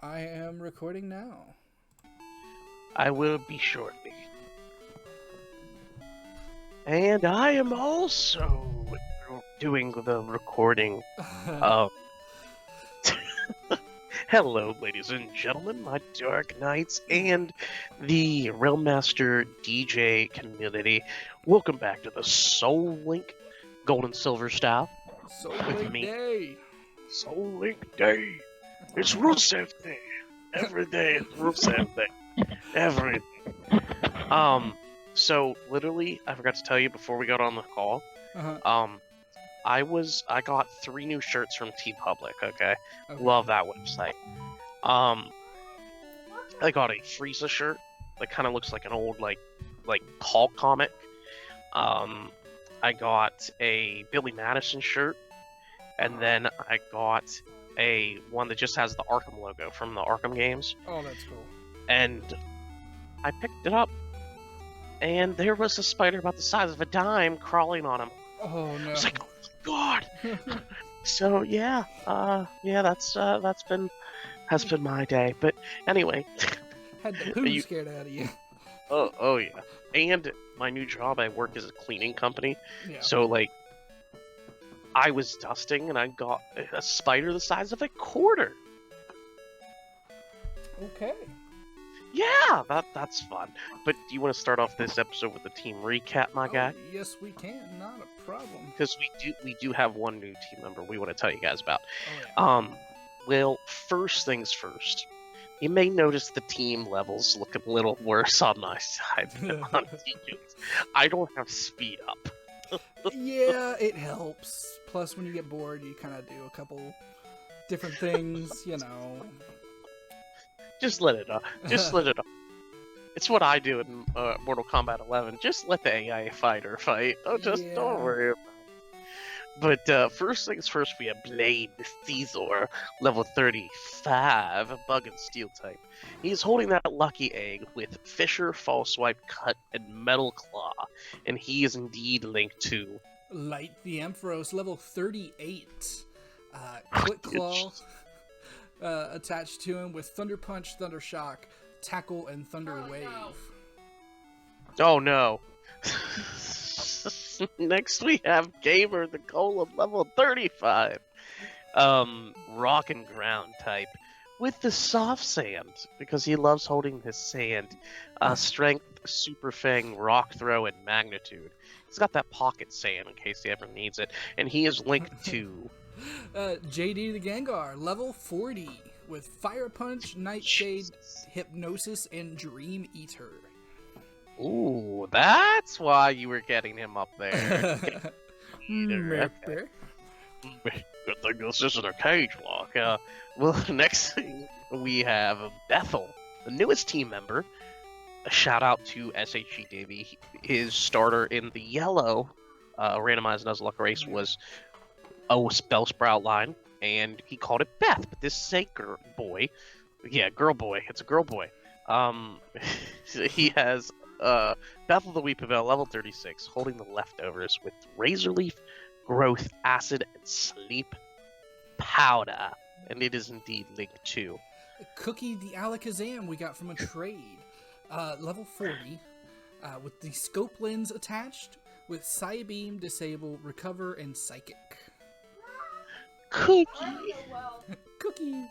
I am recording now. I will be shortly. And I am also doing the recording of... Hello, ladies and gentlemen, my Dark Knights and the Realmmaster DJ community. Welcome back to the Soul Link Gold and Silver Staff. Soul Link Day! Soul Link Day! It's Rusev Day! Every day is Rusev Day. Everything. So literally, I forgot to tell you before we got on the call. I got 3 new shirts from TeePublic. Okay, love that website. I got a Frieza shirt that kind of looks like an old like Hulk comic. I got a Billy Madison shirt, and then I got a one that just has the Arkham logo from the Arkham games. Oh, that's cool. And I picked it up, and there was a spider about the size of a dime crawling on him. Oh no! I was like, oh my god! So yeah, that's been my day. But anyway, had the poo scared out of you. Oh yeah. And my new job, I work as a cleaning company. Yeah. So like, I was dusting, and I got a spider the size of a quarter. Okay. Yeah, that's fun. But do you want to start off this episode with a team recap, my guy? Yes, we can. Not a problem. Because we do have one new team member we want to tell you guys about. Oh, yeah. Well, first things first. You may notice the team levels look a little worse on my side than on TJ's. I don't have speed up. Yeah, it helps. Plus, when you get bored, you kind of do a couple different things, you know. Just let it off. Just let it off. It's what I do in Mortal Kombat 11. Just let the AI fighter fight. Don't worry about it. But first things first, we have Blade Caesar, level 35, a bug and steel type. He's holding that lucky egg with Fisher, False Swipe, Cut, and Metal Claw, and he is indeed linked to Light the Emperos, level 38. Quick Claw attached to him with Thunder Punch, Thunder Shock, Tackle, and Thunder Wave. Oh no. Next we have Gamer the Golem, level 35. Rock and ground type with the soft sand because he loves holding his sand. Strength, Super Fang, Rock Throw, and Magnitude. He's got that pocket sand in case he ever needs it, and he is linked to JD the Gengar, level 40 with Fire Punch, Nightshade, Hypnosis, and Dream Eater. Ooh, that's why you were getting him up there. Okay. Good thing this isn't a cage lock. Well, next thing we have Bethel, the newest team member. A shout out to SHG Davey. His starter in the yellow randomized Nuzlocke race was a Bellsprout line, and he called it Beth. But this is a girl boy. Yeah, girl boy. It's a girl boy. He has Bethel the Weepavelle, level 36, holding the leftovers with Razor Leaf, Growth, Acid, and Sleep Powder. And it is indeed linked to Cookie the Alakazam we got from a trade. Level 40, with the Scope Lens attached, with Psybeam, Disable, Recover, and Psychic. Cookie! Cookie!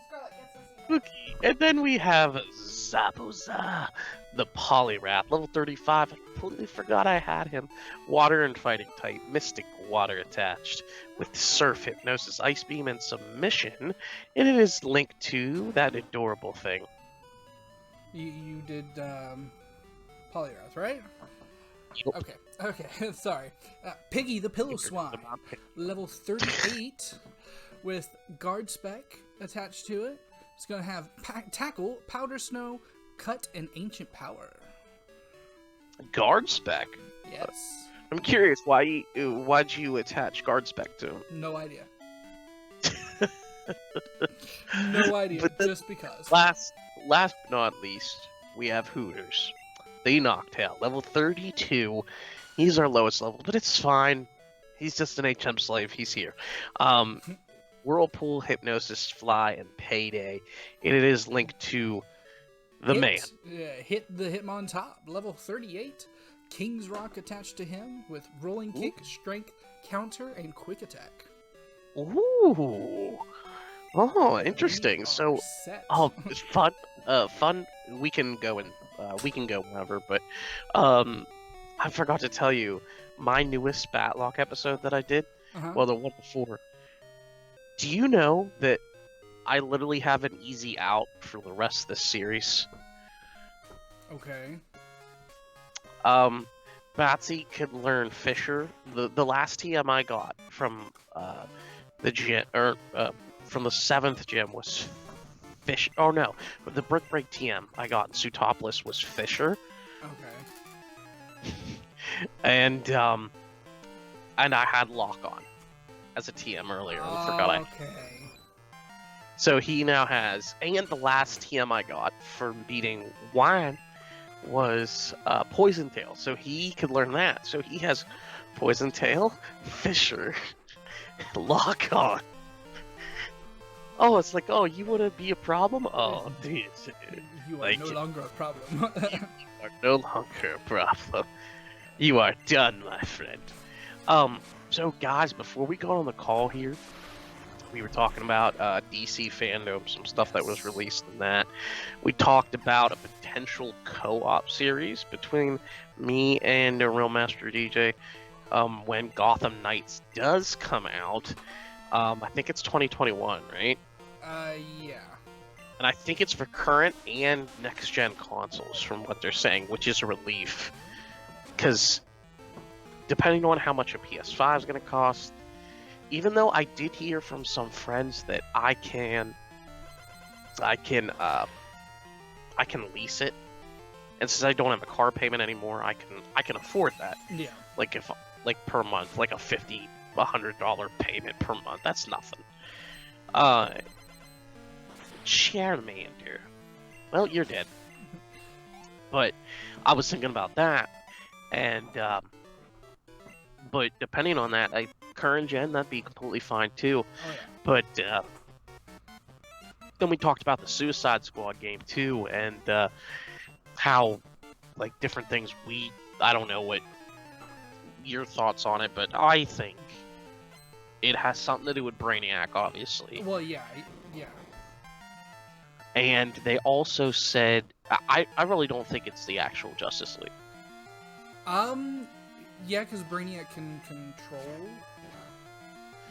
Cookie! And then we have Zabuza, the Poliwrath, level 35. I completely forgot I had him. Water and fighting type, Mystic Water attached, with Surf, Hypnosis, Ice Beam, and Submission. And it is linked to that adorable thing. You did Poliwrath, right? Yep. Okay, sorry. Piggy the Pillow Swine, level 38, with Guard Spec attached to it. It's going to have Tackle, Powder Snow, Cut, and Ancient Power. Guard Spec? Yes. I'm curious, why'd you attach Guard Spec to him? No idea. No idea, just because. Last but not least, we have Hooters. The Noctail, level 32. He's our lowest level, but it's fine. He's just an HM slave. He's here. Whirlpool, Hypnosis, Fly, and Payday. And it is linked to the man. Hit the Hitmon top, level 38. King's Rock attached to him with Rolling Kick, Strength, Counter, and Quick Attack. Ooh. Oh, interesting. So, set. it's fun. Fun. We can go whenever, but I forgot to tell you my newest Batlock episode that I did. Well, the one before. Do you know that I literally have an easy out for the rest of this series? Okay. Batsy could learn Fisher. The last TM I got from the gym, from the 7th gym was Fish. Oh no, the Brick Break TM I got in Sutopolis was Fisher. Okay. and I had Lock on as a TM earlier. I forgot. Okay. So he now has, and the last TM I got for beating Wine was Poison Tail. So he could learn that. So he has Poison Tail, Fisher, Lock on. Oh, it's like, oh, you want to be a problem? Oh, dude. You are no longer a problem. You are no longer a problem. You are done, my friend. So guys, before we go on the call here, we were talking about DC fandom, some stuff that was released in that. We talked about a potential co-op series between me and the Real Master DJ when Gotham Knights does come out. I think it's 2021, right? Yeah. And I think it's for current and next-gen consoles, from what they're saying, which is a relief. Because depending on how much a PS5 is going to cost, even though I did hear from some friends that I can lease it, and since I don't have a car payment anymore, I can afford that. Yeah. Like per month, like $100 payment per month. That's nothing. Charmander. Well, you're dead. But I was thinking about that, and but depending on that, current gen, that'd be completely fine too. Oh, yeah. But then we talked about the Suicide Squad game too, and how like different things. I don't know what your thoughts on it, but I think it has something to do with Brainiac, obviously. Well, yeah. And they also said, I really don't think it's the actual Justice League. Yeah, because Brainiac can control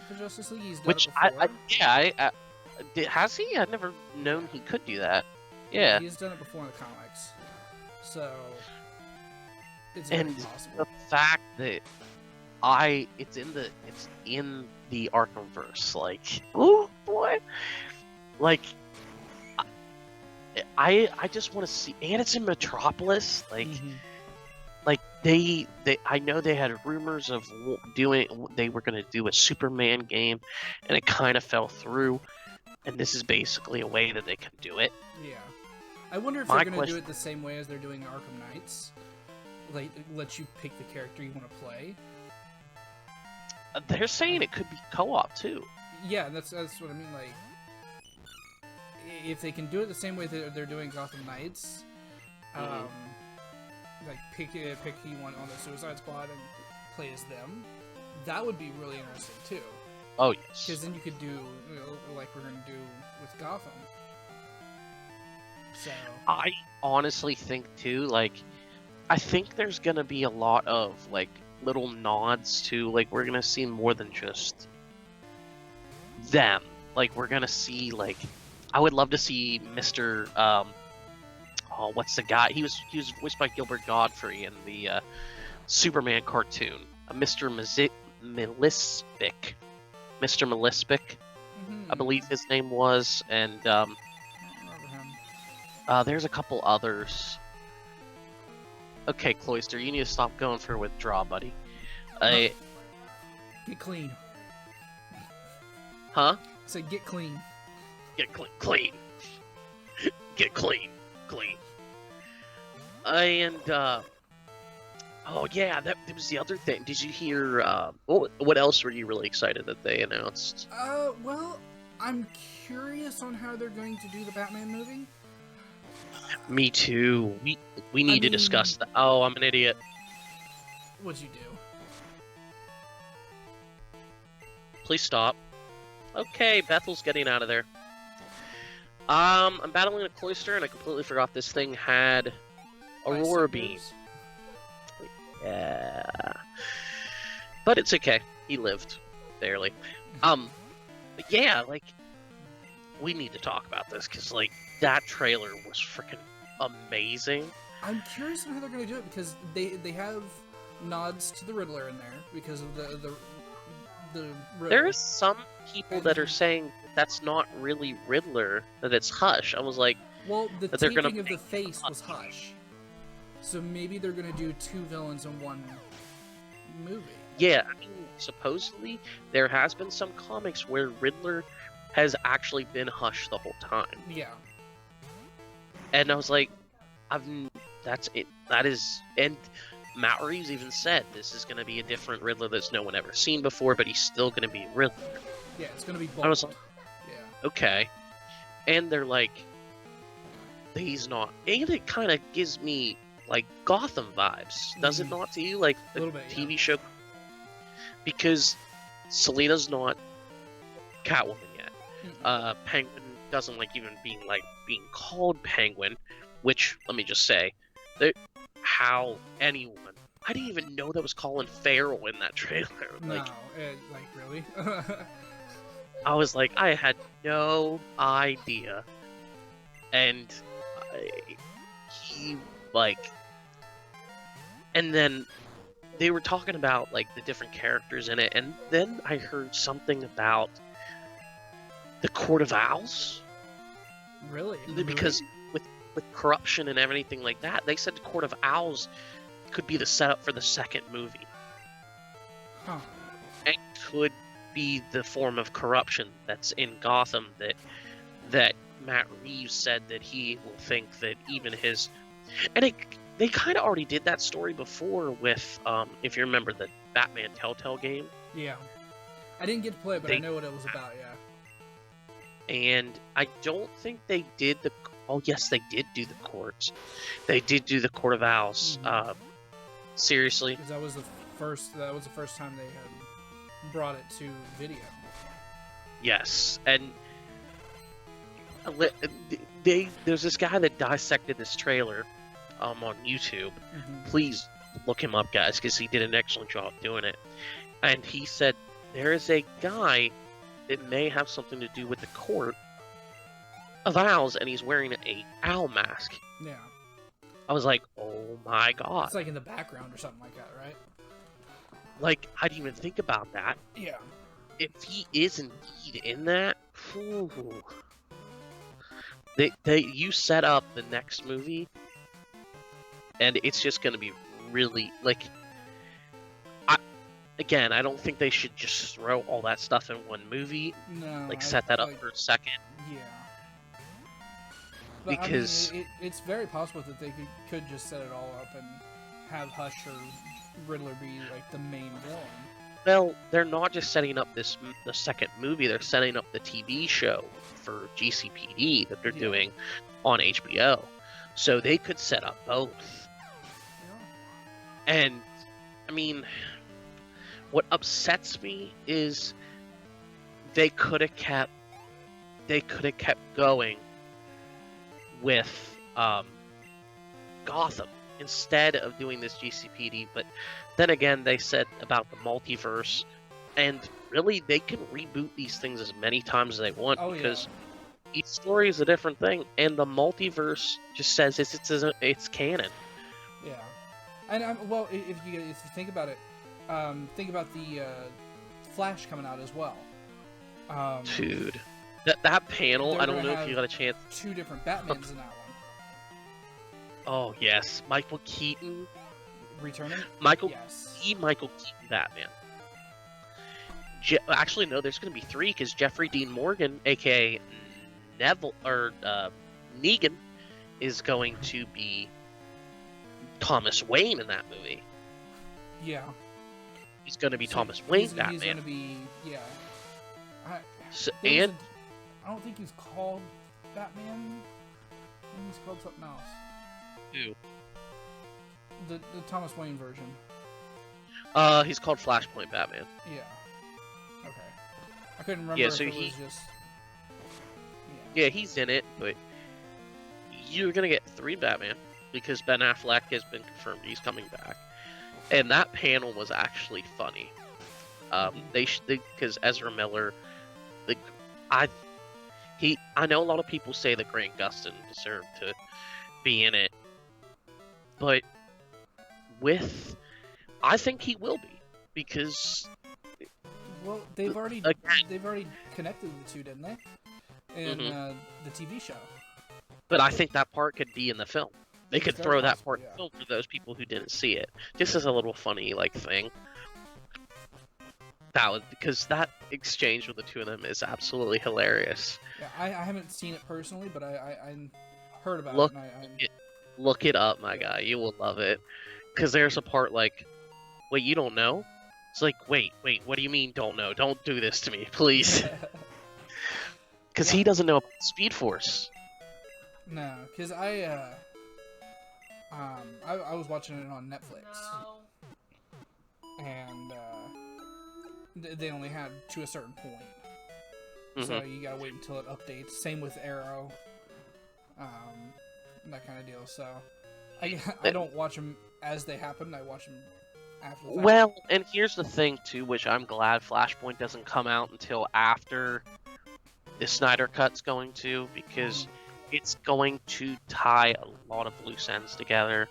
the Justice League. He's done Which it before. Has he? I've never known he could do that. Yeah. He's done it before in the comics, so it's very possible. The fact that it's in the Arkhamverse, like, oh boy, like. I just want to see, and it's in Metropolis, like, like I know they had rumors of they were going to do a Superman game, and it kind of fell through, and this is basically a way that they can do it. Yeah, I wonder if they're going to do it the same way as they're doing Arkham Knights, like let you pick the character you want to play. They're saying it could be co-op too. Yeah, that's what I mean, like. If they can do it the same way that they're doing Gotham Knights, like pick one on the Suicide Squad and play as them, that would be really interesting too. Oh yes. Because then you could do like we're going to do with Gotham. So I honestly think too, like, I think there's going to be a lot of like little nods to, like, we're going to see more than just them. Like, we're going to see, like, I would love to see Mr. What's the guy? He was voiced by Gilbert Godfrey in the Superman cartoon. Mr. Melispic. Mr. Melispic, I believe his name was, and there's a couple others. Okay, Cloister, you need to stop going for withdraw, buddy. Get clean. Huh? Say get clean. Get clean. Get clean. And Oh yeah, that was the other thing. Did you hear? What else were you really excited that they announced? Well, I'm curious on how they're going to do the Batman movie. Me too. We need to discuss that. Oh, I'm an idiot. What'd you do? Please stop. Okay, Bethel's getting out of there. I'm battling a cloister, and I completely forgot this thing had Aurora Beam. Yeah. But it's okay. He lived. Barely. But yeah, like, we need to talk about this, because, like, that trailer was freaking amazing. I'm curious on how they're going to do it, because they have nods to the Riddler in there, because of the Riddler. There's some people that are saying that's not really Riddler, that it's Hush. I was like... Well, the taping of the face was Hush. So maybe they're going to do two villains in one movie. Yeah, I mean, supposedly, there has been some comics where Riddler has actually been Hush the whole time. Yeah. And I was like, that's it. That is... And Matt Reeves even said this is going to be a different Riddler that's no one ever seen before, but he's still going to be Riddler. Yeah, it's going to be bold. I was like, yeah. Okay. And they're like, he's not... And it kind of gives me, like, Gotham vibes. Does it not to you? Like, the TV show... Because Selina's not Catwoman yet. Penguin doesn't like even being called Penguin, which, let me just say, how anyone... I didn't even know that was Colin Farrell in that trailer. Like, no, really? I was like, I had no idea. And he, like... And then they were talking about, like, the different characters in it, and then I heard something about the Court of Owls. Really? Because with corruption and everything like that, they said the Court of Owls could be the setup for the second movie. Huh. And could be the form of corruption that's in Gotham that Matt Reeves said that he will think that even his... And they kind of already did that story before with, if you remember the Batman Telltale game. Yeah. I didn't get to play it, but I know what it was about, yeah. And I don't think they did the... Oh, yes, they did do the courts. They did do the Court of Owls. Mm-hmm. Seriously. Because that was the first time they had brought it to video. Yes, and there's this guy that dissected this trailer on YouTube. Mm-hmm. Please look him up, guys, because he did an excellent job doing it. And he said there is a guy that may have something to do with the Court of Owls, and he's wearing a owl mask. Yeah. I was like, oh my god. It's like in the background or something like that, right? Like, I didn't even think about that. Yeah. If he is indeed in that, you set up the next movie, and it's just going to be really, like... Again, I don't think they should just throw all that stuff in one movie. No. Like, set that up for a second. Yeah. But, because... I mean, it's very possible that they could just set it all up and have Hush or Riddler be, like, the main villain. Well, they're not just setting up the second movie, they're setting up the TV show for GCPD that they're doing on HBO. So they could set up both. Yeah. And, I mean, what upsets me is they could have kept going with Gotham instead of doing this GCPD, but then again, they said about the multiverse, and really, they can reboot these things as many times as they want, because each story is a different thing, and the multiverse just says it's canon. Yeah, and well, if you think about it, think about the Flash coming out as well. Dude, that panel, I don't know if you got a chance. 2 different Batmans in that one. Oh yes, Michael Keaton returning. Michael Keaton Batman. Actually, no, there's going to be 3 because Jeffrey Dean Morgan, aka Neville or Negan, is going to be Thomas Wayne in that movie. Yeah. He's gonna be So Thomas Wayne he's Batman. gonna be, yeah. So, There was and I don't think he's called Batman. I think he's called something else. who? The Thomas Wayne version. He's called Flashpoint Batman. Yeah. Okay. I couldn't remember Yeah, if so it he- was just. Yeah, he's in it, but you're gonna get 3 Batman because Ben Affleck has been confirmed he's coming back, and that panel was actually funny. Because Ezra Miller, I know a lot of people say that Grant Gustin deserved to be in it, but I think he will be because Well, they've already again, connected the two, didn't they? In the TV show. but I think that part could be in the film. They could It's throw very that part in the film for those people who didn't see it. Just as a little funny thing. Because that exchange with the two of them is absolutely hilarious. Yeah, I haven't seen it personally, but I heard about Look, it. look it up, my guy. You will love it. Because there's a part like, wait, you don't know? It's like, wait, what do you mean don't know? Don't do this to me, please. Because he doesn't know about Speed Force. No, because I was watching it on Netflix, and they only had to a certain point, so you gotta wait until it updates. Same with Arrow, that kind of deal. So I don't watch them as they happen. I watch them after the fact. Well, and here's the thing too, which I'm glad Flashpoint doesn't come out until after the Snyder Cut's going to, because it's going to tie a lot of loose ends together.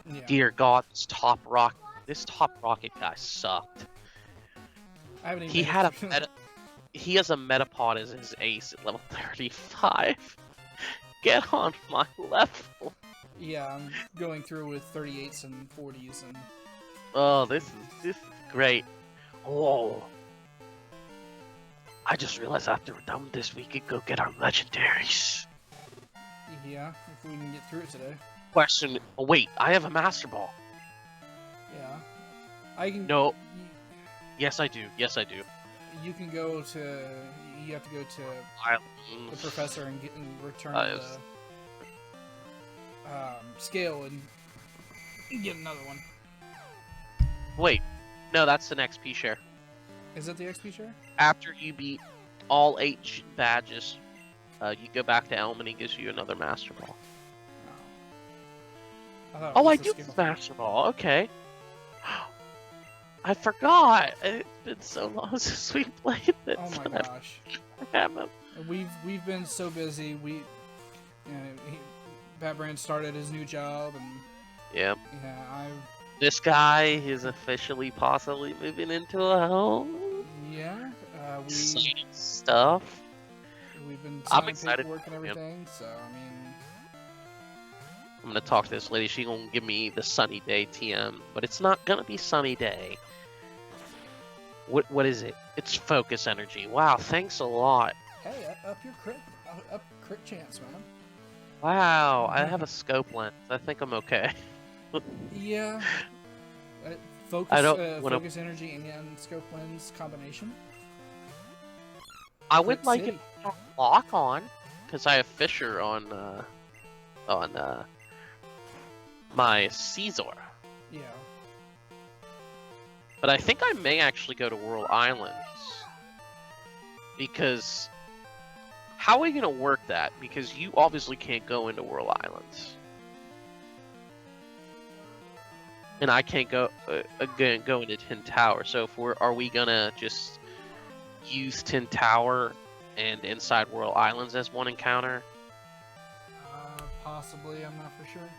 Yeah. Dear God, this Top Rocket guy sucked. I haven't even He has a Metapod as his ace at level 35. Get on my level. Yeah, I'm going through with 38s and 40s, and Oh, this is great. Oh, I just realized after we're done with this, we could go get our legendaries. yeah, if we can get through it today. Question. Oh, wait, I have a Master Ball. Yeah, I can. No. Yes, I do. Yes, I do. You can go to. You have to go to the professor and return the scale and get another one. Wait, no, that's an XP share. Is that the XP share? After you beat all 8 badges, you go back to Elm and he gives you another Master Ball. Oh, I do have Master Ball. Okay. I forgot. It's been so long since we played this. Oh my gosh. We've been so busy. Batbran started his new job, and yeah. Yeah, This guy is officially possibly moving into a home. Yeah. Exciting stuff. We've been I'm excited. paperwork and everything. So I mean. I'm gonna talk to this lady. She's gonna give me the sunny day TM, but it's not gonna be sunny day. What is it? It's focus energy. Wow, thanks a lot. Hey, up your crit chance, man. Wow, I have a scope lens. I think I'm okay. Yeah. Focus. Focus energy and scope lens combination. I would like it to lock on, because I have Fisher on my Caesar. Yeah. But I think I may actually go to Whirl Islands. Because how are we going to work that? Because you obviously can't go into Whirl Islands. And I can't go into Tin Tower. So are we going to just use Tin Tower and inside Whirl Islands as one encounter? Possibly, I'm not for sure.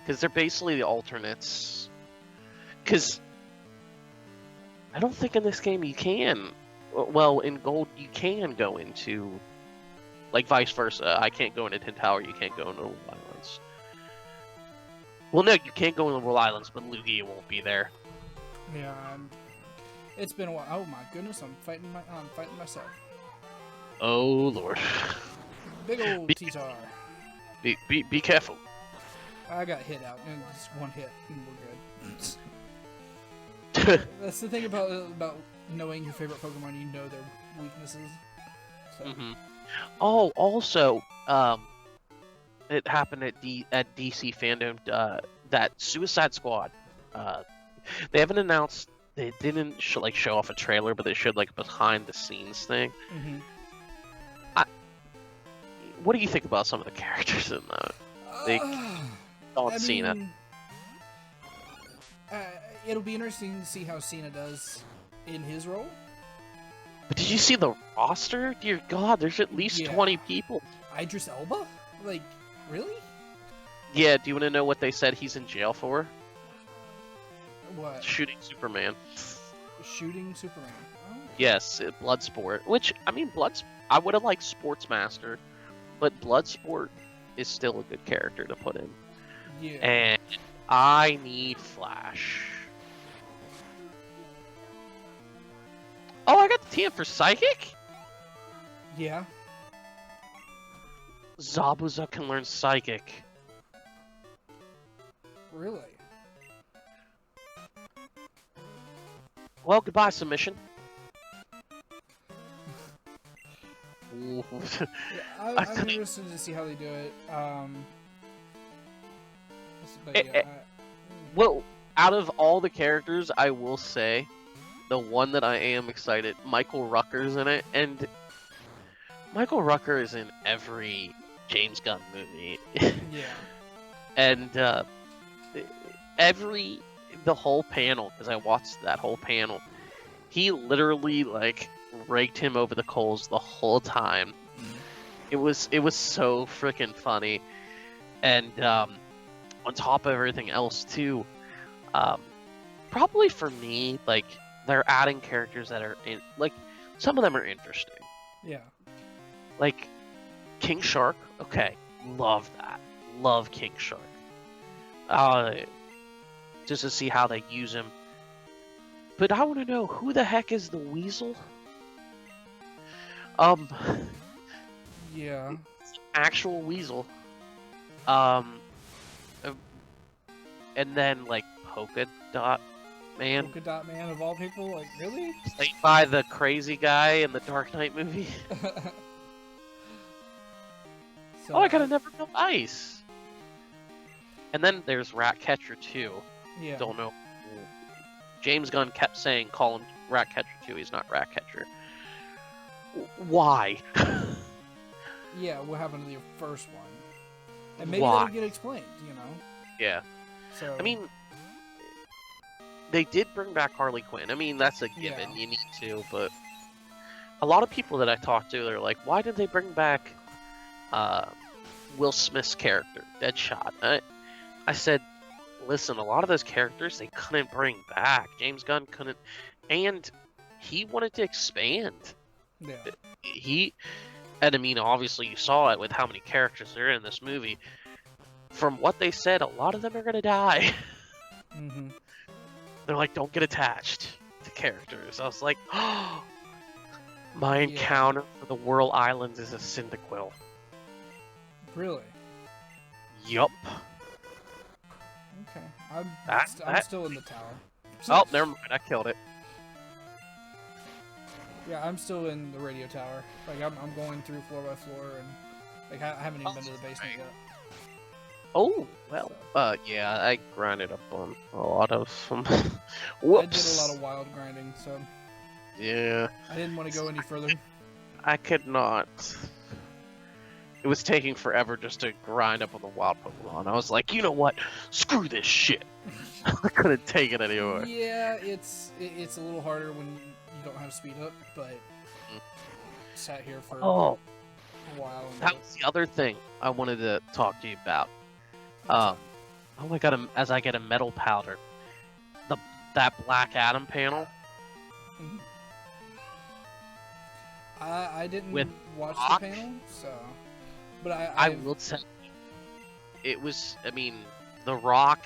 Because they're basically the alternates. Because I don't think in this game you can. Well, in Gold you can go into, like vice versa. I can't go into Tin Tower. You can't go into Whirl Islands. Well, no, you can't go into Whirl Islands, but Lugia won't be there. Yeah, it's been a while. Oh my goodness, I'm fighting myself. Oh Lord. Big old T-Tar. Be careful. I got hit out, and just one hit, and we're good. That's the thing about knowing your favorite Pokemon. You know their weaknesses. So. Oh, also, it happened at DC fandom. That Suicide Squad. They haven't announced. They didn't show off a trailer, but they showed like behind the scenes thing. What do you think about some of the characters in that? Like, Cena. It'll be interesting to see how Cena does in his role. But did you see the roster? Dear God, there's at least 20 people. Idris Elba? Like, really? Yeah, do you want to know what they said he's in jail for? What? Shooting Superman. Shooting Superman? Oh. Yes, Bloodsport. Which, I mean, I would have liked Sportsmaster, but Bloodsport is still a good character to put in. Yeah. And I need Flash. Oh, I got the TM for Psychic? Yeah. Zabuza can learn Psychic. Really? Well, goodbye, submission. Yeah, I'm interested to see how they do it. Well, out of all the characters, I will say, the one that I am excited, Michael Rooker's in it, and Michael Rooker is in every James Gunn movie. Yeah. And the whole panel, because I watched that whole panel, he literally raked him over the coals the whole time. It was so freaking funny, and on top of everything else too, probably for me, they're adding characters that are some of them are interesting. Yeah. Like King Shark. Okay, love that. Love King Shark. Just to see how they use him. But I want to know, who the heck is the Weasel? Yeah. Actual Weasel. And then Polka Dot Man. Polka Dot Man of all people? Really? Played by the crazy guy in the Dark Knight movie. So, I got a Never Melt Ice. And then there's Ratcatcher 2. Yeah. Don't know. James Gunn kept saying, call him Ratcatcher 2. He's not Ratcatcher. Why? Yeah, what happened to the first one? And maybe Why? that'll get explained, Yeah. So I mean, they did bring back Harley Quinn. I mean, that's a given. Yeah. You need to, but a lot of people that I talked to, they're like, why did they bring back Will Smith's character, Deadshot? I said, listen, a lot of those characters they couldn't bring back. James Gunn couldn't, and he wanted to expand. Yeah. And I mean, obviously you saw it with how many characters there are in this movie. From what they said, a lot of them are gonna die. Mm-hmm. They're like, don't get attached to characters. I was like, oh, my encounter for the Whirl Islands is a Cyndaquil. Really? Yup. Okay. I'm still in the tower. Oh, never mind. I killed it. Yeah, I'm still in the radio tower. I'm going through floor by floor, and I haven't even been to the basement yet. Oh, well, yeah, I grinded up on a lot of them. Whoops. I did a lot of wild grinding, so yeah. I didn't want to go any further. I could not. It was taking forever just to grind up on the wild Pokemon. I was like, you know what? Screw this shit. I couldn't take it anymore. Yeah, it's a little harder when you don't have speed up, but sat here for a while. That was the other thing I wanted to talk to you about. As I get a metal powder, that Black Adam panel. Mm-hmm. I didn't watch Rock? the panel, so. But I will tell you, it was. I mean, The Rock,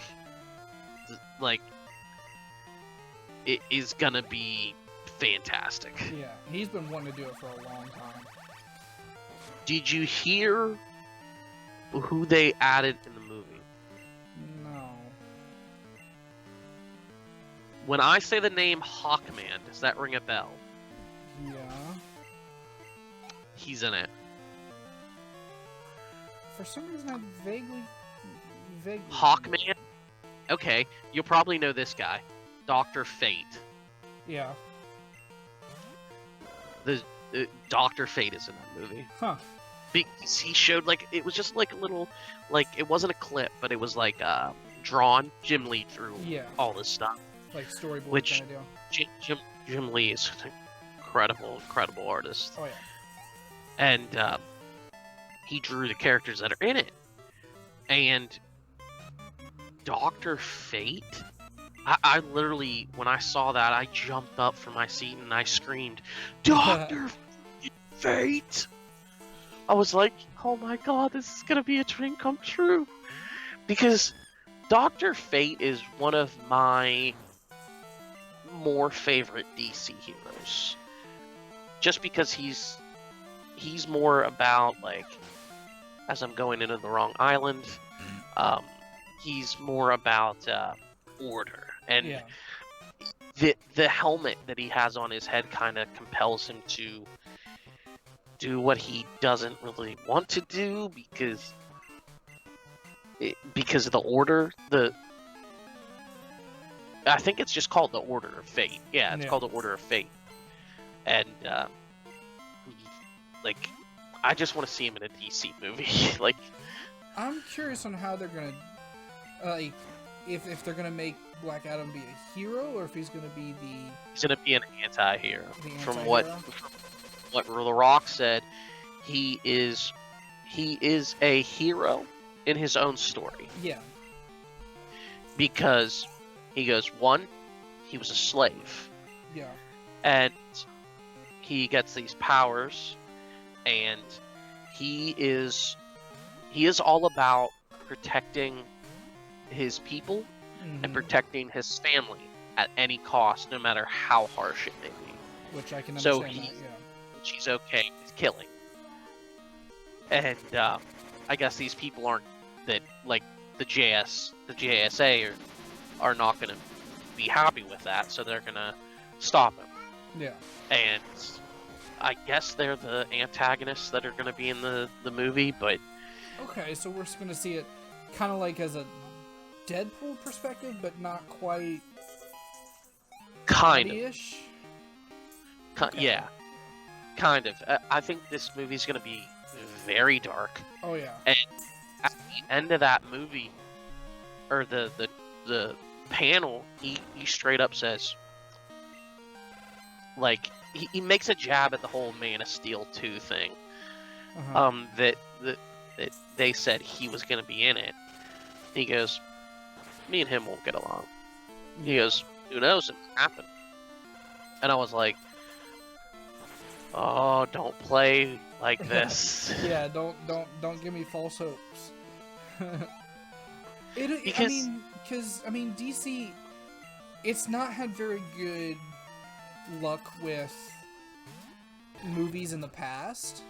it is gonna be fantastic. Yeah, he's been wanting to do it for a long time. Did you hear who they added in the movie? No. When I say the name Hawkman, does that ring a bell? Yeah. He's in it. For some reason, I vaguely. Hawkman? Okay, you'll probably know this guy. Dr. Fate. Yeah. The Dr. Fate is in that movie. Huh. Because he showed, like, it was just like a little, like, it wasn't a clip, but it was like drawn. Jim Lee through all this stuff. Like storyboard Which kind of deal. Jim Lee is an incredible artist. Oh yeah. And he drew the characters that are in it. And Dr. Fate, I literally, when I saw that, I jumped up from my seat and I screamed, Dr. Fate! I was like, oh my god, this is gonna be a dream come true. Because Dr. Fate is one of my more favorite DC heroes. Just because he's more about, like, as I'm going into the wrong island, he's more about order. And the helmet that he has on his head kind of compels him to do what he doesn't really want to do because of the order. I think it's just called the Order of Fate. Yeah, it's called the Order of Fate. And like, I just want to see him in a DC movie. Like, I'm curious on how they're gonna, like, if they're gonna make Black Adam be a hero or if he's gonna be he's gonna be an anti-hero. From what The Rock said, he is a hero in his own story. Yeah. Because he goes, one, he was a slave. Yeah. And he gets these powers, and he is all about protecting his people and protecting his family at any cost, no matter how harsh it may be. Which I can understand. Which he's okay with killing. And I guess these people aren't that, like, the JSA are not going to be happy with that, so they're going to stop him. Yeah. And I guess they're the antagonists that are going to be in the movie, but... Okay, so we're going to see it kind of like as a Deadpool perspective, but not quite... Kind of. Okay. Yeah. Kind of. I think this movie's going to be very dark. Oh, yeah. And at the end of that movie, or the panel, he straight up says, like, he makes a jab at the whole Man of Steel 2 thing. That they said he was going to be in it. He goes, me and him won't get along. He goes, who knows, it might happen. And I was like, oh, don't play like this. Yeah, don't give me false hopes. Because DC, it's not had very good luck with movies in the past.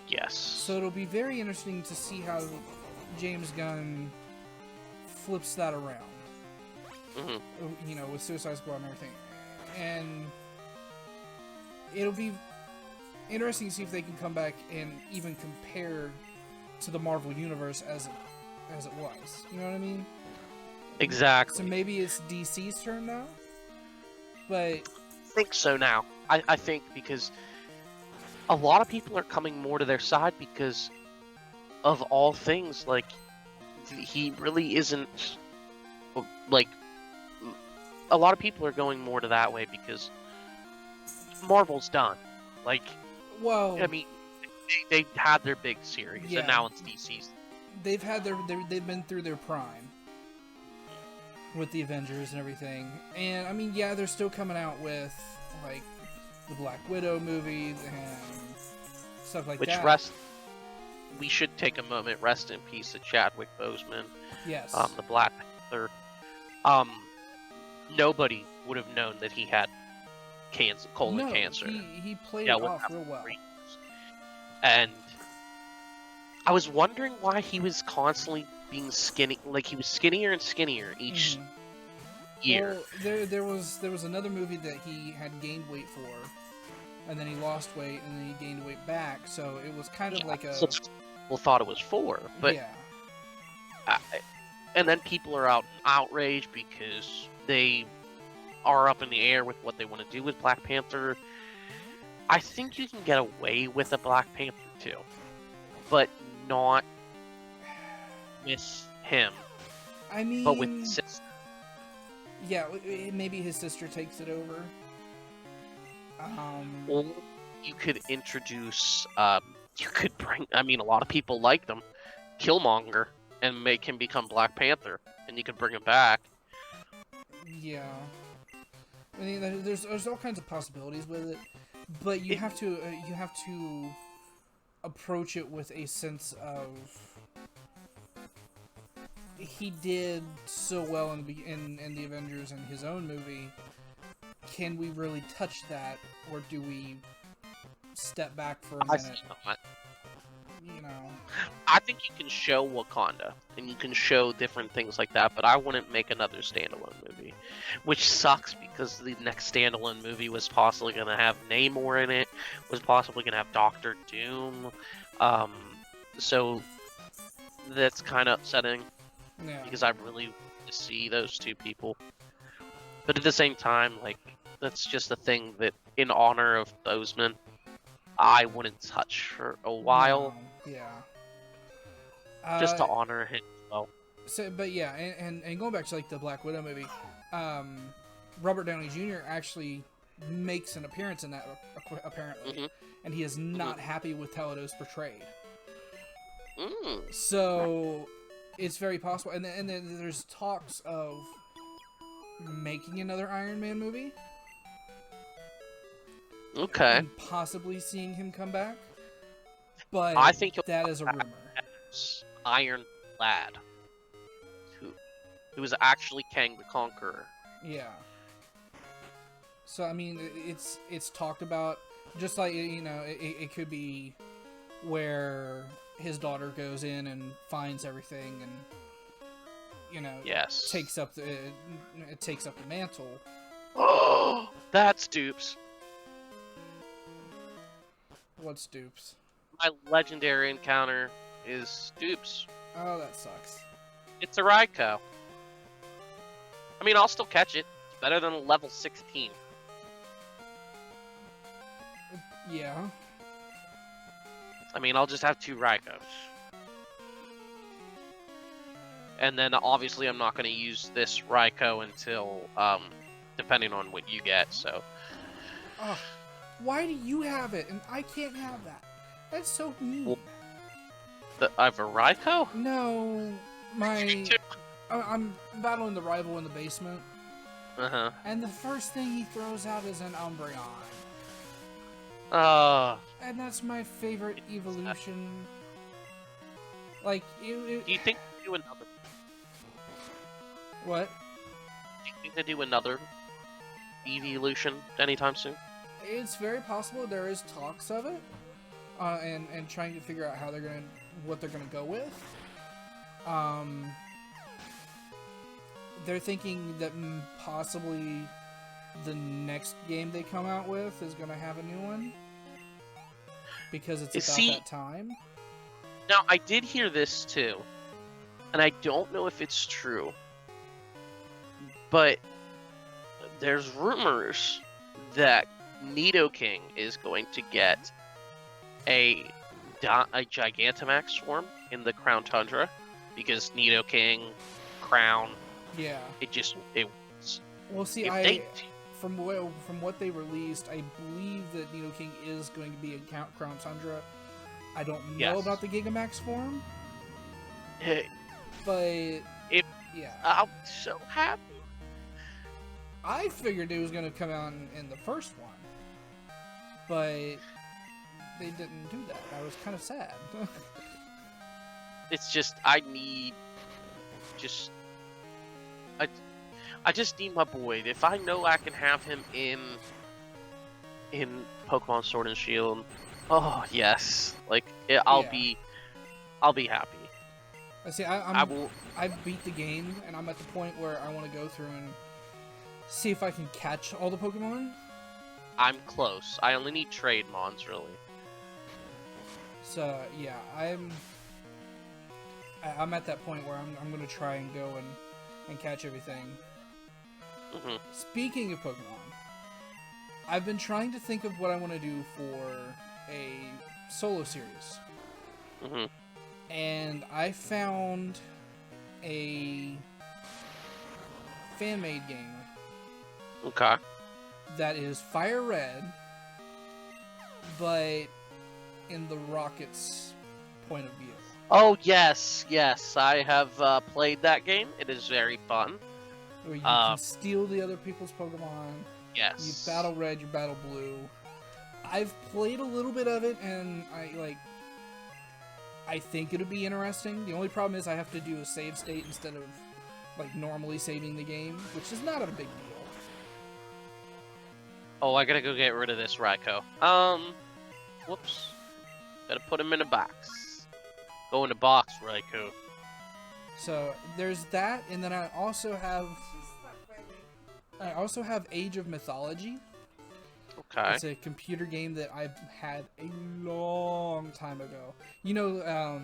Yes. So it'll be very interesting to see how James Gunn flips that around. You know, with Suicide Squad and everything. And it'll be interesting to see if they can come back and even compare to the Marvel Universe as it was. You know what I mean? Exactly. So maybe it's DC's turn now? But... I think so now. I think because a lot of people are coming more to their side because of all things, like, he really isn't, like, a lot of people are going more to that way because Marvel's done. Like, well, I mean, they had their big series, yeah, and now it's DC's. They've been through their prime with the Avengers and everything, and I mean, yeah, they're still coming out with, like, the Black Widow movie and stuff like that. We should take a moment. Rest in peace to Chadwick Boseman. Yes. The Black Panther. Nobody would have known that he had colon cancer. He played it off real well. And I was wondering why he was constantly being skinny. Like, he was skinnier and skinnier year. Well, there was another movie that he had gained weight for, and then he lost weight, and then he gained weight back. So it was kind of like a. So people thought it was for, but yeah. And then people are outraged because they are up in the air with what they want to do with Black Panther. I think you can get away with a Black Panther too, but not with him. I mean, but with his sister. Yeah, maybe his sister takes it over. Or you could introduce. You could bring. I mean, a lot of people like them. Killmonger, and make him become Black Panther, and you could bring him back. Yeah. I mean, there's all kinds of possibilities with it, but you have to approach it with a sense of he did so well in the Avengers and his own movie. Can we really touch that, or do we step back for a minute? I think not. You know, I think you can show Wakanda, and you can show different things like that, but I wouldn't make another standalone movie. Which sucks, because the next standalone movie was possibly going to have Namor in it, was possibly going to have Doctor Doom, so that's kind of upsetting, because I really want to see those two people. But at the same time, like, that's just a thing that, in honor of Boseman, I wouldn't touch for a while. Just to honor him well. So, but yeah, and going back to like the Black Widow movie, Robert Downey Jr. actually makes an appearance in that apparently, and he is not happy with how it is portrayed. So it's very possible, and then there's talks of making another Iron Man movie. Okay. And possibly seeing him come back, but I think that is a rumor. Iron Lad, who was actually Kang the Conqueror. Yeah. So I mean, it's talked about, just like, you know, it could be where his daughter goes in and finds everything, and, you know, takes up the mantle. Oh, that's Dupes. What's Dupes? My legendary encounter is Dupes. Oh, that sucks. It's a Raikou. I mean, I'll still catch it. It's better than level 16. Yeah. I mean, I'll just have 2 Raikous. And then, obviously, I'm not going to use this Raikou until, depending on what you get, so... Oh. Why do you have it and I can't have that? That's so mean. I have a Raikou? No, I'm battling the rival in the basement. And the first thing he throws out is an Umbreon. And that's my favorite evolution. Like, do you think they do another? What? Do you think they do another evolution anytime soon? It's very possible. There is talks of it, and trying to figure out how what they're gonna go with. They're thinking that possibly the next game they come out with is gonna have a new one, because it's about that time. Now, I did hear this too, and I don't know if it's true, but there's rumors that Nidoking is going to get a Gigantamax form in the Crown Tundra, because Nidoking, Crown, Well, see, from what they released, I believe that Nidoking is going to be in Crown Tundra. I don't know about the Gigamax form, but I'm so happy. I figured it was going to come out in the first one, but they didn't do that. I was kind of sad. It's just, I just need my boy. If I know I can have him in Pokemon Sword and Shield, oh yes, like I'll be happy. I see. I beat the game, and I'm at the point where I want to go through and see if I can catch all the Pokemon. I'm close. I only need trade mons, really. So yeah, I'm at that point where I'm gonna try and go and catch everything. Mm-hmm. Speaking of Pokemon, I've been trying to think of what I want to do for a solo series. Mm-hmm. And I found a fan-made game. Okay. That is Fire Red, but in the Rocket's point of view. Oh, yes, I have played that game. It is very fun. Where you can steal the other people's Pokemon. Yes. You battle Red, you battle Blue. I've played a little bit of it, and I think it'll be interesting. The only problem is I have to do a save state instead of normally saving the game, which is not a big deal. Oh, I gotta go get rid of this Raikou. Whoops. Gotta put him in a box. Go in a box, Raikou. So there's that, and then I also have Age of Mythology. Okay. It's a computer game that I've had a long time ago. You know,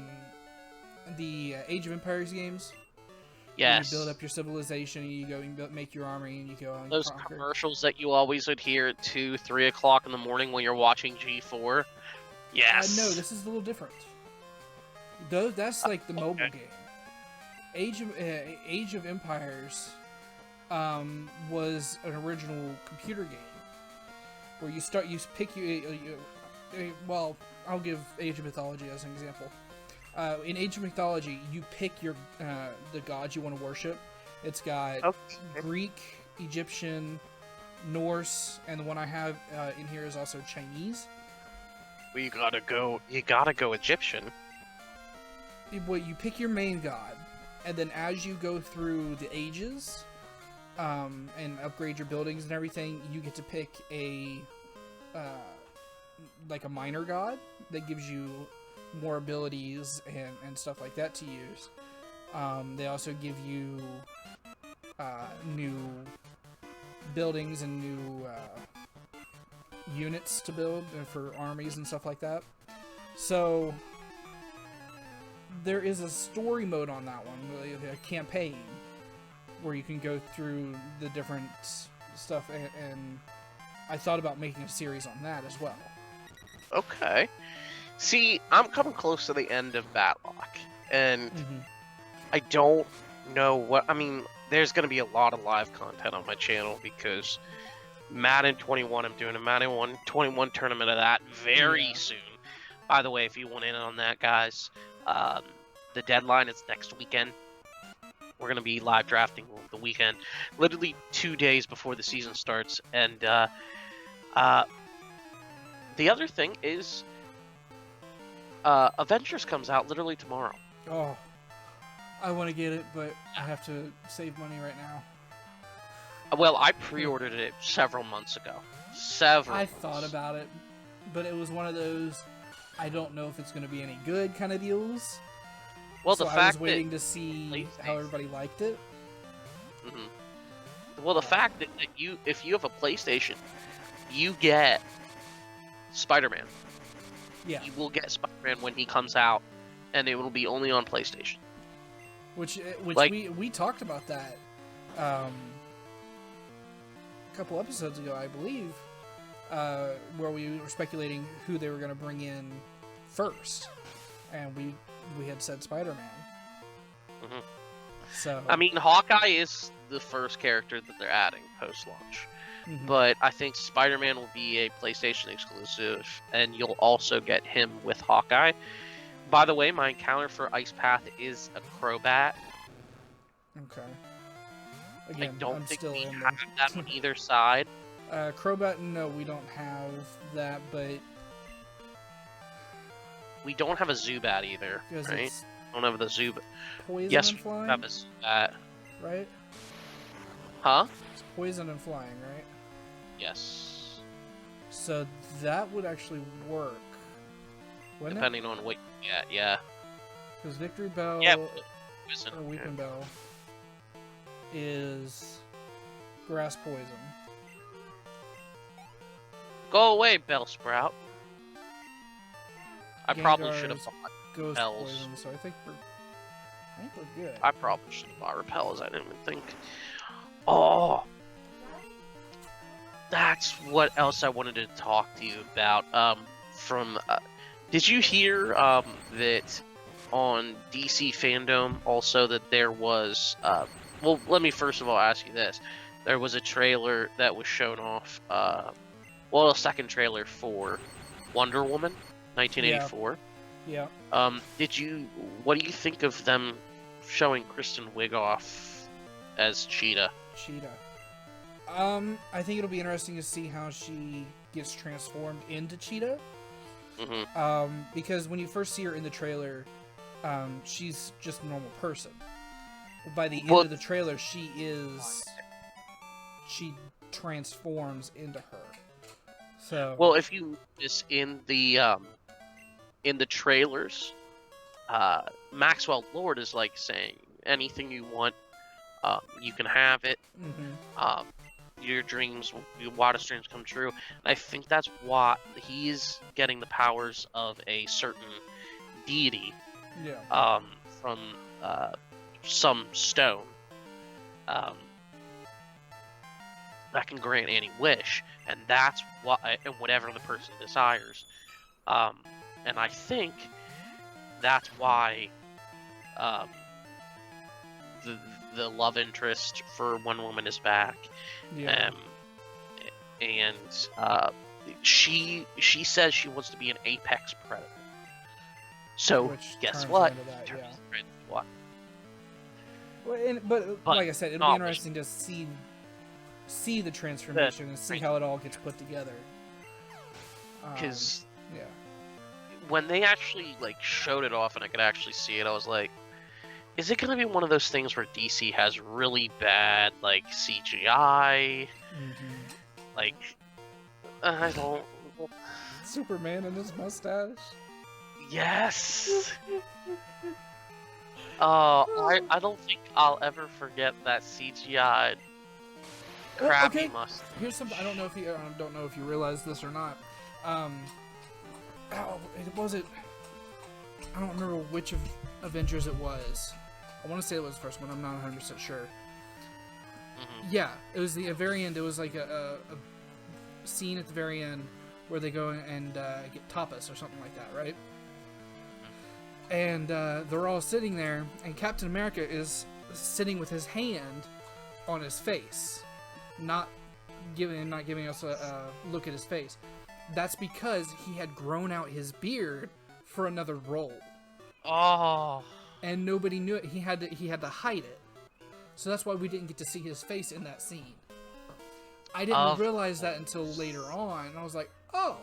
the Age of Empires games? Yes. You build up your civilization, you go and make your army, and you go and those conquer. Commercials that you always would hear at 2, 3 o'clock in the morning when you're watching G4. Yes. No, this is a little different. That's like the mobile game. Age of Empires was an original computer game where you pick well, I'll give Age of Mythology as an example. In Age of Mythology, you pick the gods you want to worship. It's got Greek, Egyptian, Norse, and the one I have in here is also Chinese. Well, you gotta go Egyptian. Well, you pick your main god, and then as you go through the ages, and upgrade your buildings and everything, you get to pick a minor god that gives you more abilities and stuff like that to use. They also give you new buildings and new units to build for armies and stuff like that. So there is a story mode on that one, a campaign, where you can go through the different stuff, and I thought about making a series on that as well. Okay. See, I'm coming close to the end of Batlock, and I don't know what... I mean, there's going to be a lot of live content on my channel, because Madden 21, I'm doing a Madden 21 tournament of that very soon. By the way, if you want in on that, guys, the deadline is next weekend. We're going to be live drafting the weekend, literally 2 days before the season starts. And the other thing is, Avengers comes out literally tomorrow. Oh, I want to get it, but I have to save money right now. Well, I pre-ordered it several months ago. I thought about it, but it was one of those, I don't know if it's going to be any good kind of deals. Well, so the fact I was waiting to see how everybody liked it. Well, the fact that if you have a PlayStation, you get Spider-Man. Yeah. You will get Spider-Man when he comes out, and it will be only on PlayStation. Which we talked about that a couple episodes ago, I believe, where we were speculating who they were going to bring in first, and we had said Spider-Man. So I mean, Hawkeye is the first character that they're adding post-launch. But I think Spider-Man will be a PlayStation exclusive, and you'll also get him with Hawkeye. By the way, my encounter for Ice Path is a Crobat. Okay. Again, I don't I'm think still we in have that on either side. Crobat, no, we don't have that, but... We don't have a Zubat either, right? Don't have the Zubat. Poison and flying? We have a Zubat. Right? Huh? It's poison and flying, right? Yes. So that would actually work. Wouldn't Depending on what you get, yeah. Because Victory Bell or Weeping Bell is grass poison. Go away, Bellsprout. I probably Gengar should have is bought ghost repels. poison, so I think we're good. I probably should have bought repels. I didn't even think. Oh, that's what else I wanted to talk to you about. Did you hear that on DC Fandom also that there was well, let me first of all ask you this. There was a trailer that was shown off, a second trailer for Wonder Woman 1984. Yeah. What do you think of them showing Kristen Wiig off as Cheetah? I think it'll be interesting to see how she gets transformed into Cheetah. Mm-hmm. Because when you first see her in the trailer, she's just a normal person. By the end of the trailer, she transforms into her. So well, if you notice in the trailers, Maxwell Lord is like saying, anything you want, you can have it. Mm-hmm. Your wildest dreams come true. And I think that's why he's getting the powers of a certain deity. Yeah. From some stone. That can grant any wish, and that's and whatever the person desires. And I think that's why the love interest for Wonder Woman is back. Yeah. And she says she wants to be an apex predator. So guess what? What? Well, but like I said, it'll be interesting to see the transformation and see how it all gets put together. Because yeah, when they actually showed it off and I could actually see it, I was like, is it going to be one of those things where DC has really bad CGI? Mm-hmm. I don't. Superman and his mustache. Yes. I don't think I'll ever forget that CGI crappy mustache. Here's something I don't know if you realize this or not. Was it? I don't remember which of Avengers it was. I want to say it was the first one. I'm not 100% sure. Mm-hmm. Yeah, it was the very end. It was like a scene at the very end where they go and get tapas or something like that, right? And they're all sitting there, and Captain America is sitting with his hand on his face, not giving us a look at his face. That's because he had grown out his beard for another role. Oh. And nobody knew it. He had to hide it. So that's why we didn't get to see his face in that scene. I didn't realize that until later on, and I was like, oh,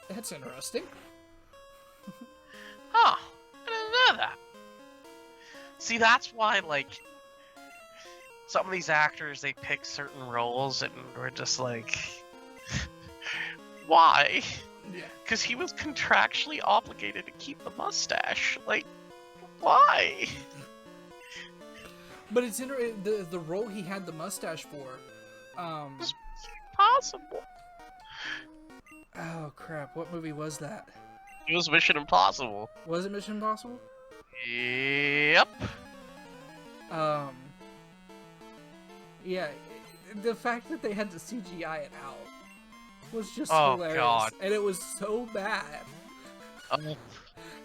that's interesting. Huh. I didn't know that. See, that's why, some of these actors, they pick certain roles, and we're just like, why? Yeah. Because he was contractually obligated to keep the mustache. Why? But it's the role he had the mustache for. It's impossible. Oh crap! What movie was that? It was Mission Impossible. Was it Mission Impossible? Yep. Yeah, the fact that they had to CGI it out was just Oh, hilarious. God. And it was so bad.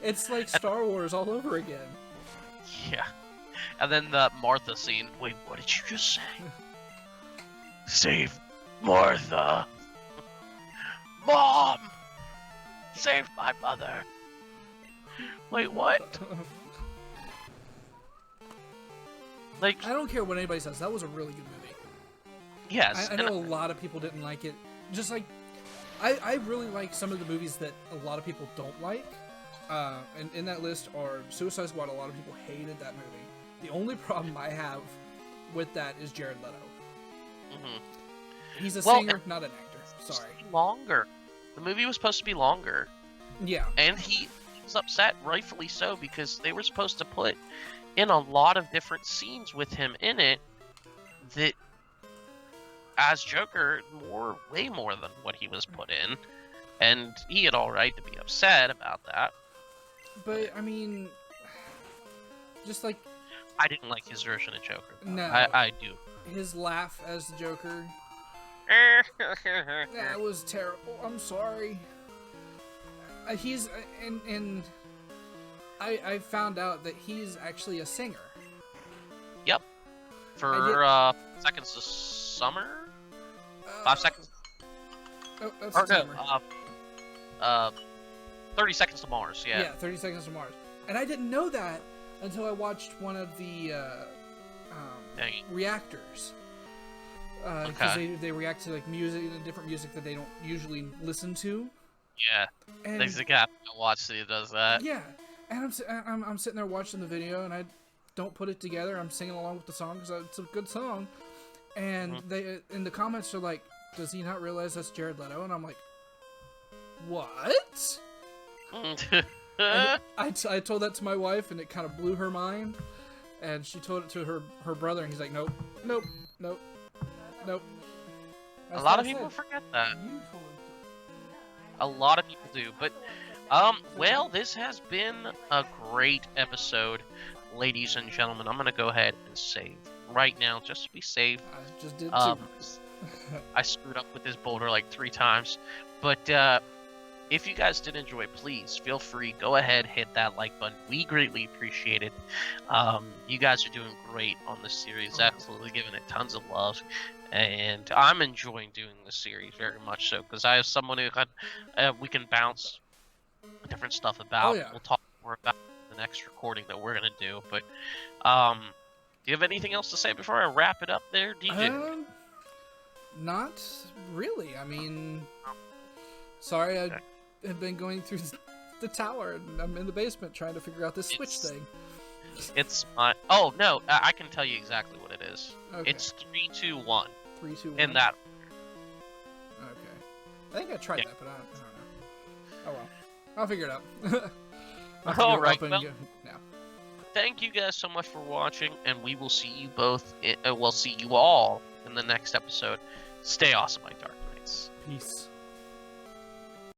It's like Star Wars all over again. Yeah. And then the Martha scene. Wait, what did you just say? Save Martha. Mom! Save my mother. Wait, what? I don't care what anybody says. That was a really good movie. Yes. I know a lot of people didn't like it. Just like, I really like some of the movies that a lot of people don't like. And in that list are Suicide Squad. A lot of people hated that movie. The only problem I have with that is Jared Leto. Mm-hmm. He's a singer, not an actor. Sorry. Longer. The movie was supposed to be longer. Yeah. And he was upset, rightfully so, because they were supposed to put in a lot of different scenes with him in it that as Joker way more than what he was put in, and he had all right to be upset about that. But I mean, just like I didn't like his version of Joker. no, I do. His laugh as the Joker. That was terrible. I'm sorry. He's and I found out that he's actually a singer. Yep. For Seconds to Summer. 5 seconds. Oh, that's Or the timer. no. 30 Seconds to Mars. Yeah. Yeah, 30 Seconds to Mars. And I didn't know that until I watched one of the reactors. Because they react to like music, different music that they don't usually listen to. Yeah. And There's a guy I watch that does that. yeah, and I'm sitting there watching the video, and I don't put it together. I'm singing along with the song because it's a good song. And they in the comments are like, "Does he not realize that's Jared Leto?" And I'm like, "What?" And I told that to my wife, and it kind of blew her mind. And she told it to her brother, and he's like, "Nope, nope, nope, nope." A lot of people forget that. A lot of people do, but well, this has been a great episode, ladies and gentlemen. I'm gonna go ahead and save right now, just to be safe. I just did too. I screwed up with this boulder like 3 times, but if you guys did enjoy, please feel free, go ahead, hit that like button. We greatly appreciate it. You guys are doing great on this series, absolutely giving it tons of love. And I'm enjoying doing this series very much so, because I have someone who we can bounce different stuff about. Oh, yeah. We'll talk more about the next recording that we're going to do. But do you have anything else to say before I wrap it up there, DJ? Not really. I mean, sorry, I have been going through the tower, and I'm in the basement trying to figure out this switch thing. It's my... Oh, no, I can tell you exactly what it is. Okay. It's 3, 2, 1. 3, 2, 1. In that. Okay. I think I tried that, but I don't know. Oh well. I'll figure it out. All right. Well, now. Thank you guys so much for watching, and we will see you both. We'll see you all in the next episode. Stay awesome, my Dark Knights. Peace.